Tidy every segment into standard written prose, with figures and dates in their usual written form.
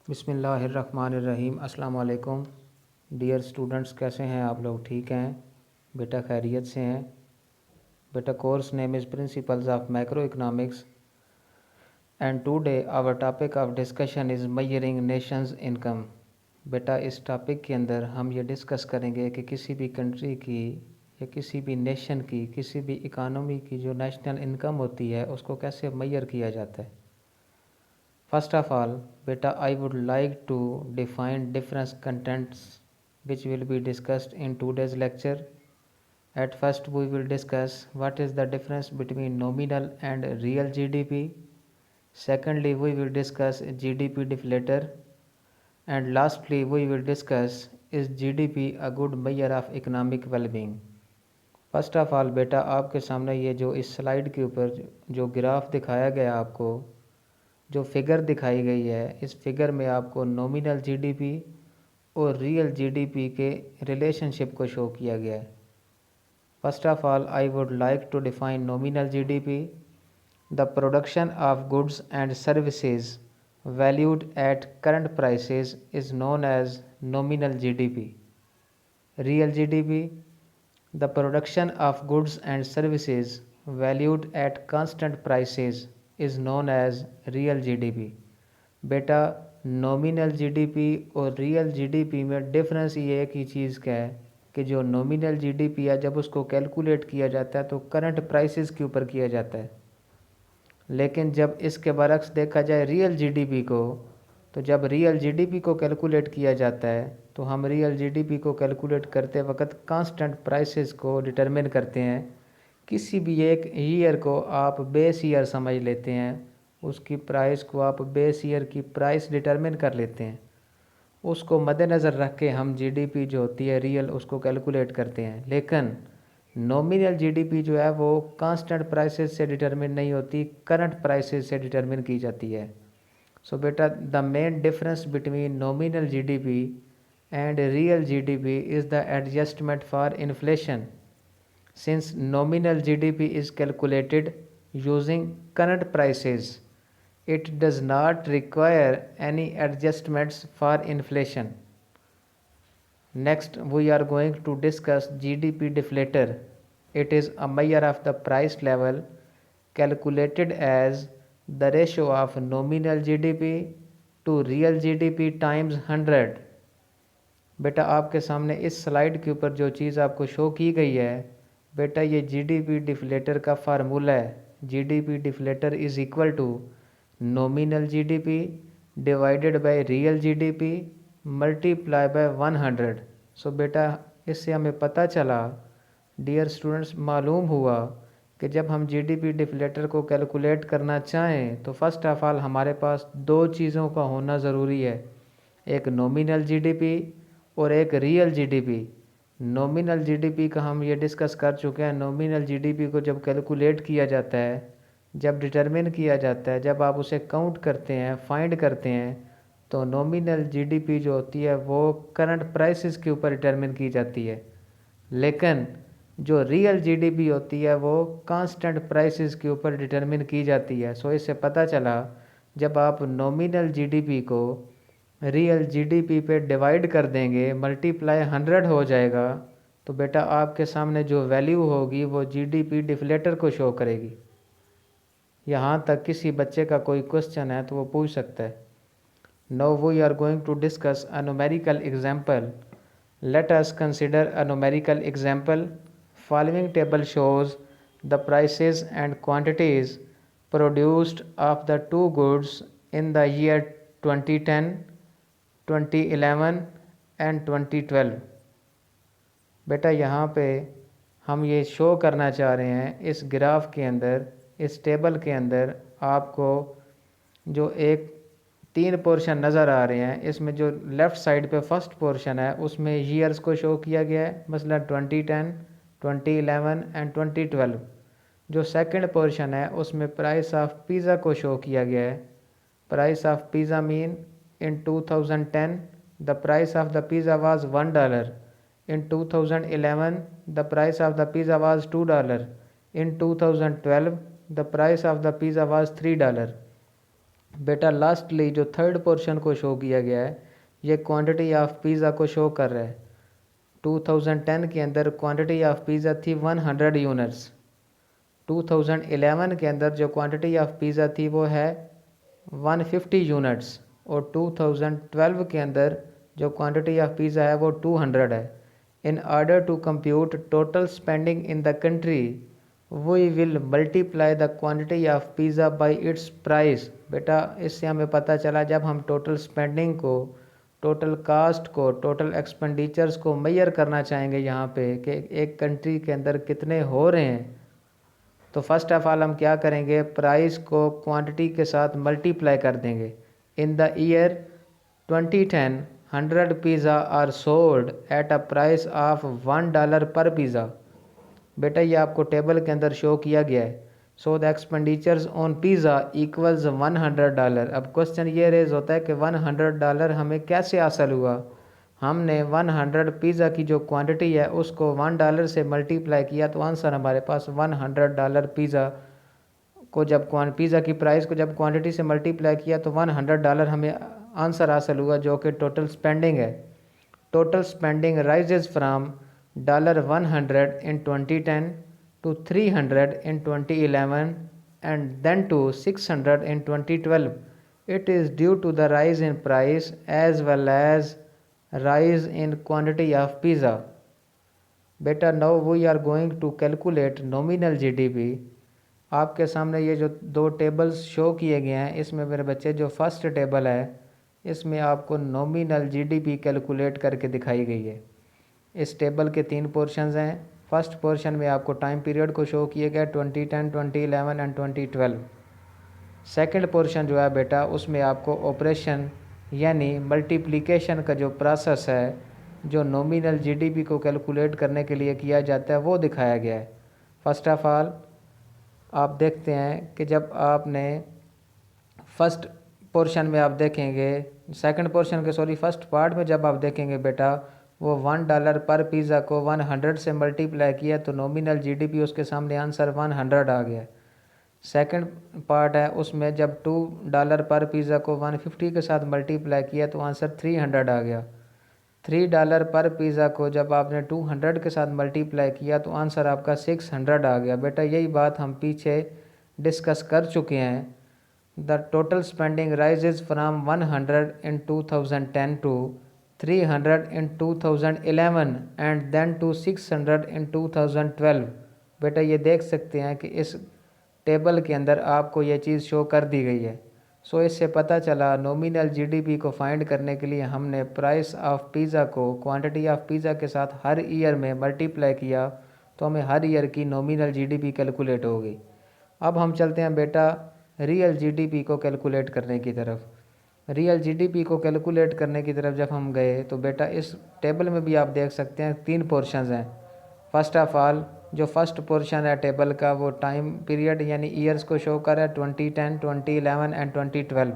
बिस्मिल्लाहिर्रहमानिर्रहीम। अस्सलाम वालेकुम डियर स्टूडेंट्स, कैसे हैं आप लोग? ठीक हैं बेटा? खैरियत से हैं बेटा? Course name is principles of macroeconomics and today our topic of discussion is measuring nations income. बेटा, इस टॉपिक के अंदर हम ये डिस्कस करेंगे कि किसी भी कंट्री की या किसी भी नेशन की, किसी भी इकानमी की जो नेशनल इनकम होती है उसको कैसे मेजर किया जाता है। First of all, beta, I would like to define different contents which will be discussed in today's lecture. At first, we will discuss what is the difference between nominal and real GDP. Secondly, we will discuss GDP deflator. And lastly, we will discuss is GDP a good measure of economic well-being. First of all बेटा, आपके सामने ये जो इस slide के ऊपर जो graph दिखाया गया आपको, जो फिगर दिखाई गई है, इस फिगर में आपको नॉमिनल जीडीपी और रियल जीडीपी के रिलेशनशिप को शो किया गया है। First of all, I would like to define nominal GDP: the production of goods and services valued at current prices is known as nominal GDP. Real GDP: the production of goods and services valued at constant prices is known as real GDP. बेटा, nominal GDP और real GDP में difference ये एक ही चीज़ का है कि जो nominal GDP है, जब उसको कैलकुलेट किया जाता है तो करंट प्राइसेस के ऊपर किया जाता है। लेकिन जब इसके बरक्स देखा जाए रियल जीडीपी को, तो जब रियल जीडीपी को कैलकुलेट किया जाता है तो हम रियल जीडीपी को कैलकुलेट करते वक्त कांस्टेंट प्राइसेस को डिटरमिन करते हैं। किसी भी एक ईयर को आप बेस ईयर समझ लेते हैं, उसकी प्राइस को आप बेस ईयर की प्राइस डिटरमिन कर लेते हैं, उसको मद्देनज़र रख के हम जीडीपी जो होती है रियल उसको कैलकुलेट करते हैं। लेकिन नॉमिनल जीडीपी जो है वो कांस्टेंट प्राइसेस से डिटरमिन नहीं होती, करंट प्राइसेस से डिटरमिन की जाती है। सो बेटा, the main difference between nominal GDP and real GDP is the adjustment for inflation. Since nominal GDP is calculated using current prices, it does not require any adjustments for inflation. Next, we are going to discuss GDP deflator. It is a measure of the price level calculated as the ratio of nominal GDP to real GDP times 100. बेटा, आपके सामने इस slide के ऊपर जो चीज़ आपको show की गई है बेटा, ये जीडीपी डिफ्लेटर का फार्मूला है। GDP deflator is equal to nominal GDP divided by real GDP multiply by 100। So बेटा, इससे हमें पता चला, डियर स्टूडेंट्स, मालूम हुआ कि जब हम जीडीपी डिफ्लेटर को कैलकुलेट करना चाहें तो फर्स्ट ऑफ ऑल हमारे पास दो चीज़ों का होना ज़रूरी है, एक नॉमिनल जीडीपी और एक रियल जीडीपी। नॉमिनल जीडीपी का हम ये डिस्कस कर चुके हैं। नॉमिनल जीडीपी को जब कैलकुलेट किया जाता है, जब डिटरमिन किया जाता है, जब आप उसे काउंट करते हैं, फाइंड करते हैं, तो नॉमिनल जीडीपी जो होती है वो करंट प्राइसेस के ऊपर डिटरमिन की जाती है। लेकिन जो रियल जीडीपी होती है वो कांस्टेंट प्राइसेस के ऊपर डिटरमिन की जाती है। सो इससे पता चला, जब आप नॉमिनल जीडीपी को रियल जीडीपी पे डिवाइड कर देंगे, मल्टीप्लाई 100 हो जाएगा, तो बेटा आपके सामने जो वैल्यू होगी वो जीडीपी डिफ्लेटर को शो करेगी। यहाँ तक किसी बच्चे का कोई क्वेश्चन है तो वो पूछ सकता है। Now we are going to discuss a numerical example. Let us consider a numerical example. Following table shows the prices and quantities produced of the two goods in the year 2010, 2011 and 2012. बेटा, यहाँ पे हम ये show करना चाह रहे हैं, इस ग्राफ के अंदर, इस टेबल के अंदर आपको जो एक 3 पोर्शन नज़र आ रहे हैं, इसमें जो लेफ़्ट साइड पे फर्स्ट पोर्शन है उसमें ईयर्स को शो किया गया है, मसला 2010, 2011 एंड 2012। जो सेकंड पोर्शन है उसमें प्राइस ऑफ पिज़्ज़ा को शो किया गया है। Price of pizza mean in 2010 the price of the pizza was $1. In 2011 the price of the pizza was $2. In 2012 the price of the pizza was $3. बेटा lastly जो third portion को show किया गया है, ये क्वांटिटी ऑफ पिज़्ज़ा को show कर रहा है। 2010 के अंदर क्वांटिटी ऑफ पिज़्ज़ा थी 100 यूनिट्स। 2011 के अंदर जो क्वांटिटी ऑफ पिज़्ज़ा थी वो है 150 यूनिट्स, और 2012 के अंदर जो क्वांटिटी ऑफ पिज़्ज़ा है वो 200 है। In order to compute total spending in the country we will multiply the quantity of pizza by its price. बेटा इससे हमें पता चला, जब हम टोटल स्पेंडिंग को, टोटल कास्ट को, टोटल एक्सपेंडिचर्स को मेजर करना चाहेंगे यहाँ पे कि एक कंट्री के अंदर कितने हो रहे हैं, तो फर्स्ट ऑफ ऑल हम क्या करेंगे, प्राइस को क्वांटिटी के साथ मल्टीप्लाई कर देंगे। In the year 2010 100 pizza are sold at a price of $1 per pizza. बेटा ये आपको टेबल के अंदर शो किया गया है। So the expenditures on pizza equals $100। अब क्वेश्चन ये रेज होता है कि $100 हमें कैसे हासिल हुआ। हमने 100 पिज़्ज़ा की जो क्वांटिटी है उसको $1 से मल्टीप्लाई किया, तो आंसर हमारे पास $100 पिज़्ज़ा को, जब पिज़्ज़ा की प्राइस को जब क्वांटिटी से मल्टीप्लाई किया तो $100 हमें आंसर हासिल हुआ, जो कि टोटल स्पेंडिंग है। Total spending rises from $100 in 2010 to $300 in 2011 and then to $600 in 2012. It is due to the rise in price as well as rise in quantity of pizza. Beta, now we are going to calculate nominal GDP. आपके सामने ये जो दो tables show किए गए हैं, इसमें मेरे बच्चे जो फर्स्ट टेबल है इसमें आपको नॉमिनल जीडीपी कैलकुलेट करके दिखाई गई है। इस टेबल के 3 पोर्शंस हैं। फर्स्ट पोर्शन में आपको टाइम पीरियड को शो किया गया 2010, 2011 एंड 2012। सेकंड पोर्शन जो है बेटा उसमें आपको ऑपरेशन यानी मल्टीप्लिकेशन का जो प्रोसेस है, जो नॉमिनल जीडीपी को कैलकुलेट करने के लिए किया जाता है, वो दिखाया गया है। फर्स्ट ऑफ ऑल आप देखते हैं कि जब आपने फर्स्ट पोर्शन में आप देखेंगे, सेकंड पोर्शन के सॉरी फर्स्ट पार्ट में जब आप देखेंगे बेटा, वो $1 पर पिज़्ज़ा को 100 से मल्टीप्लाई किया तो नॉमिनल जीडीपी उसके सामने आंसर 100 आ गया। सेकंड पार्ट है उसमें जब $2 पर पिज़्ज़ा को 150 के साथ मल्टीप्लाई किया तो आंसर 300 आ गया। $3 पर पिज़्ज़ा को जब आपने 200 के साथ मल्टीप्लाई किया तो आंसर आपका 600 आ गया। बेटा यही बात हम पीछे डिस्कस कर चुके हैं। The total spending rises from 100 in 2010 to 300 in 2011 and then to 600 in 2012। बेटा ये देख सकते हैं कि इस टेबल के अंदर आपको ये चीज़ शो कर दी गई है। सो इससे पता चला नॉमिनल जीडीपी को फाइंड करने के लिए हमने प्राइस ऑफ पिज़्ज़ा को क्वांटिटी ऑफ पिज़्ज़ा के साथ हर ईयर में मल्टीप्लाई किया तो हमें हर ईयर की नॉमिनल जीडीपी कैलकुलेट होगी। अब हम चलते हैं बेटा रियल जीडीपी को कैलकुलेट करने की तरफ। रियल जीडीपी को कैलकुलेट करने की तरफ जब हम गए तो बेटा इस टेबल में भी आप देख सकते हैं 3 पोर्शंस हैं। फर्स्ट ऑफ ऑल जो फर्स्ट पोर्शन है टेबल का वो टाइम पीरियड यानी ईयर्स को शो कर रहा है 2010, 2011 एंड 2012।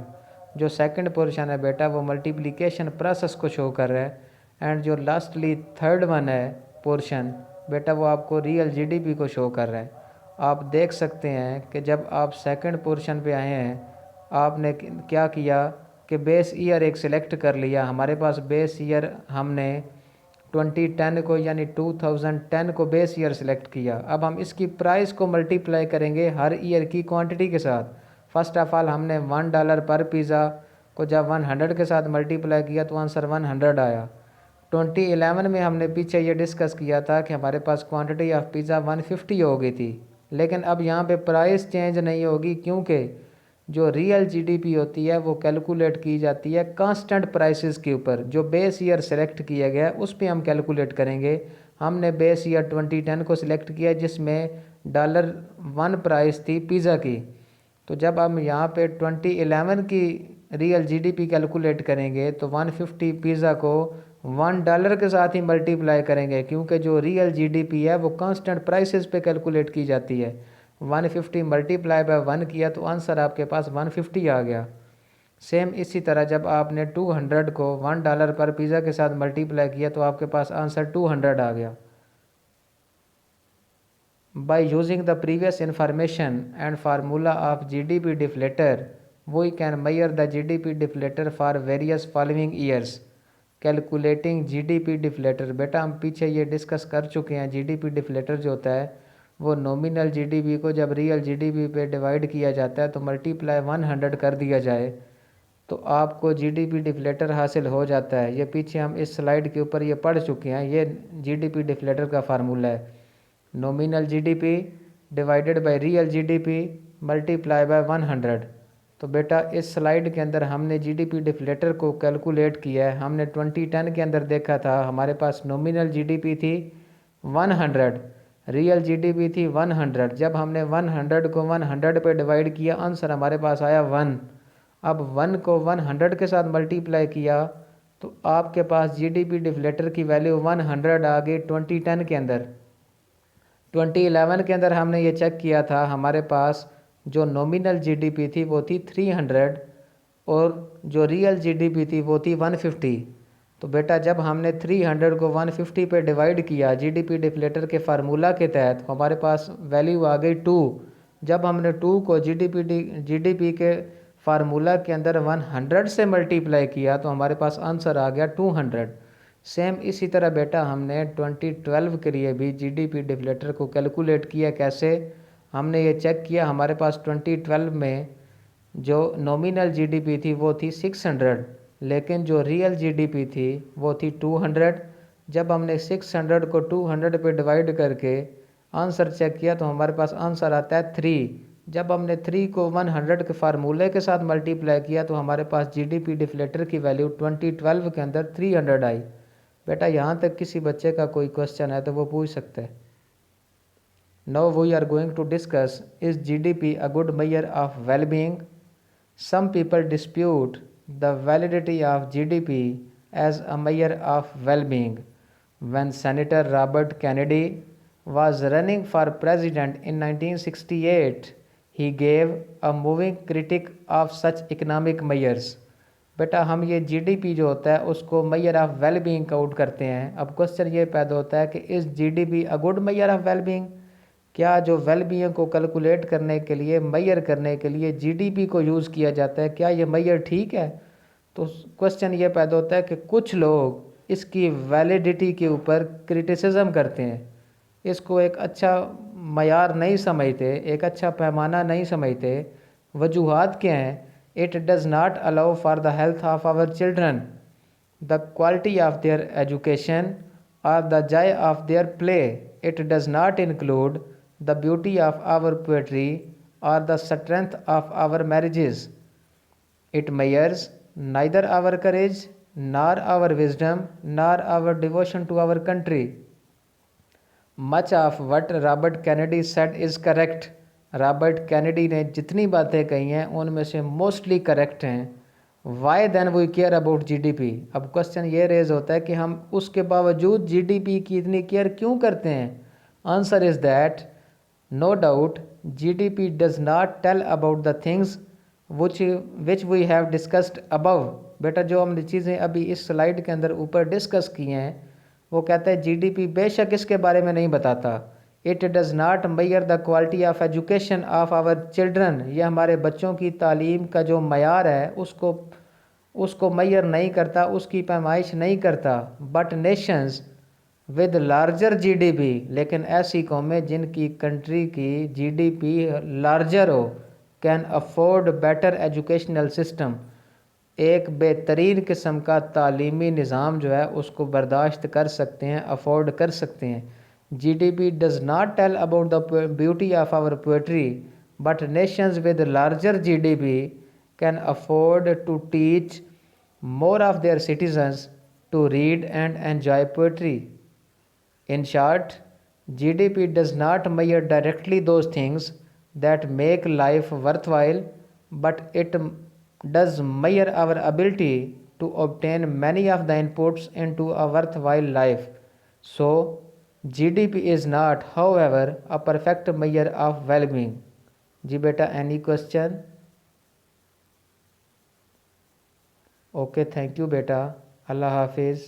जो सेकंड पोर्शन है बेटा वो मल्टीप्लिकेशन प्रोसेस को शो कर रहा है। एंड जो लास्टली थर्ड वन है पोर्शन बेटा वो आपको रियल जीडीपी को शो कर रहा है। आप देख सकते हैं कि जब आप सेकंड पोर्शन पे आए हैं आपने क्या किया कि बेस ईयर एक सिलेक्ट कर लिया। हमारे पास बेस ईयर हमने 2010 को यानी 2010 को बेस ईयर सिलेक्ट किया। अब हम इसकी प्राइस को मल्टीप्लाई करेंगे हर ईयर की क्वांटिटी के साथ। फर्स्ट ऑफ ऑल हमने $1 पर पिज़्ज़ा को जब 100 के साथ मल्टीप्लाई किया तो आंसर 100 आया। 2011 में हमने पीछे ये डिस्कस किया था कि हमारे पास क्वांटिटी ऑफ पिज़्ज़ा 150 हो गई थी, लेकिन अब यहाँ पे प्राइस चेंज नहीं होगी क्योंकि जो रियल जीडीपी होती है वो कैलकुलेट की जाती है कांस्टेंट प्राइसेस के ऊपर। जो बेस ईयर सेलेक्ट किया गया उस पर हम कैलकुलेट करेंगे। हमने बेस ईयर 2010 को सिलेक्ट किया जिसमें $1 प्राइस थी पिज़्ज़ा की। तो जब हम यहाँ पे 2011 की रियल जीडीपी कैलकुलेट करेंगे तो 150 पिज़्ज़ा को $1 के साथ ही मल्टीप्लाई करेंगे क्योंकि जो रियल जीडीपी है वो कांस्टेंट प्राइसेस पे कैलकुलेट की जाती है। 150 मल्टीप्लाई बाय 1 किया तो आंसर आपके पास 150 आ गया। सेम इसी तरह जब आपने 200 को $1 पर पिज़्ज़ा के साथ मल्टीप्लाई किया तो आपके पास आंसर 200 आ गया। By using the previous information and formula of GDP deflator, We can measure the GDP deflator for various following years. Calculating GDP deflator. बेटा हम पीछे ये डिस्कस कर चुके हैं। जीडीपी डिफ्लेटर जो होता है वो नॉमिनल जीडीपी को जब रियल जीडीपी पे डिवाइड किया जाता है तो मल्टीप्लाई 100 कर दिया जाए तो आपको जीडीपी डिफ्लेटर हासिल हो जाता है। ये पीछे हम इस स्लाइड के ऊपर ये पढ़ चुके हैं। ये जीडीपी डिफ्लेटर का फार्मूला है, nominal GDP divided by real GDP multiply by 100। तो बेटा इस स्लाइड के अंदर हमने जीडीपी डिफ्लेटर को कैलकुलेट किया है। हमने 2010 के अंदर देखा था हमारे पास नॉमिनल जीडीपी थी 100, रियल जीडीपी थी 100। जब हमने 100 को 100 पे डिवाइड किया आंसर हमारे पास आया 1। अब 1 को 100 के साथ मल्टीप्लाई किया तो आपके पास जीडीपी डिफ्लेटर की वैल्यू 100 आ गई 2010 के अंदर। 2011 के अंदर हमने ये चेक किया था हमारे पास जो नॉमिनल जीडीपी थी वो थी 300 और जो रियल जीडीपी थी वो थी 150। तो बेटा जब हमने 300 को 150 पे डिवाइड किया जीडीपी डिफ्लेटर के फार्मूला के तहत तो हमारे पास वैल्यू आ गई 2। जब हमने 2 को जीडीपी के फार्मूला के अंदर 100 से मल्टीप्लाई किया तो हमारे पास आंसर आ गया 200। सेम इसी तरह बेटा हमने 2012 के लिए भी जीडीपी डिफ्लेटर को कैलकुलेट किया। कैसे? हमने ये चेक किया हमारे पास 2012 में जो नॉमिनल जीडीपी थी वो थी 600 लेकिन जो रियल जीडीपी थी वो थी 200। जब हमने 600 को 200 पे डिवाइड करके आंसर चेक किया तो हमारे पास आंसर आता है 3। जब हमने 3 को 100 के फार्मूले के साथ मल्टीप्लाई किया तो हमारे पास जीडीपी डिफ्लेटर की वैल्यू 2012 के अंदर 300 आई। बेटा यहाँ तक किसी बच्चे का कोई क्वेश्चन है तो वो पूछ सकते हैं। Now we are going to discuss, is GDP a good measure of well-being? Some people dispute the validity of GDP as a measure of well-being. When Senator Robert Kennedy was running for president in 1968, he gave a moving critique of such economic measures. बेटा हम ये GDP जो होता है उसको measure of wellbeing count करते हैं। अब क्वेश्चन ये पैदा होता है कि इस GDP a good measure of wellbeing, क्या जो वेलबींग को कैलकुलेट करने के लिए मेजर करने के लिए जीडीपी को यूज़ किया जाता है, क्या ये मेजर ठीक है? तो क्वेश्चन ये पैदा होता है कि कुछ लोग इसकी वैलिडिटी के ऊपर क्रिटिसिज्म करते हैं, इसको एक अच्छा मयार नहीं समझते, एक अच्छा पैमाना नहीं समझते। वजूहात क्या हैं? It does not allow for the health of our children, the quality of their education और the joy of their play. It does not include the beauty of our poetry or the strength of our marriages. It measures neither our courage nor our wisdom nor our devotion to our country. Much of what Robert Kennedy said is correct. Robert Kennedy ने जितनी बातें कही हैं उनमें से mostly correct हैं। Why then we care about GDP. अब question ये रेज होता है कि हम उसके बावजूद जीडीपी की इतनी केयर क्यों करते हैं? Answer is that no doubt GDP does not tell about the things which we have discussed above। बेटा जो हमने चीज़ें अभी इस स्लाइड के अंदर ऊपर डिस्कस की हैं वो कहता है जीडीपी बेशक इसके बारे में नहीं बताता। It does not measure the quality of education of our children, ये हमारे बच्चों की तालीम का जो मयार है उसको मेजर नहीं करता, उसकी पैमाइश नहीं करता। But nations with larger GDP, लेकिन ऐसी कौमें जिनकी कंट्री की जीडीपी लार्जर हो, can afford better educational system, एक बेहतरीन किस्म का तालीमी निज़ाम जो है उसको बर्दाश्त कर सकते हैं, अफोर्ड कर सकते हैं। GDP does not tell about the beauty of our poetry, but nations with larger GDP can afford to teach more of their citizens to read and enjoy poetry. In short, GDP does not measure directly those things that make life worthwhile, but it does measure our ability to obtain many of the inputs into a worthwhile life. So, GDP is not, however, a perfect measure of well-being. जी बेटा, any question? Okay, thank you बेटा. Allah Hafiz.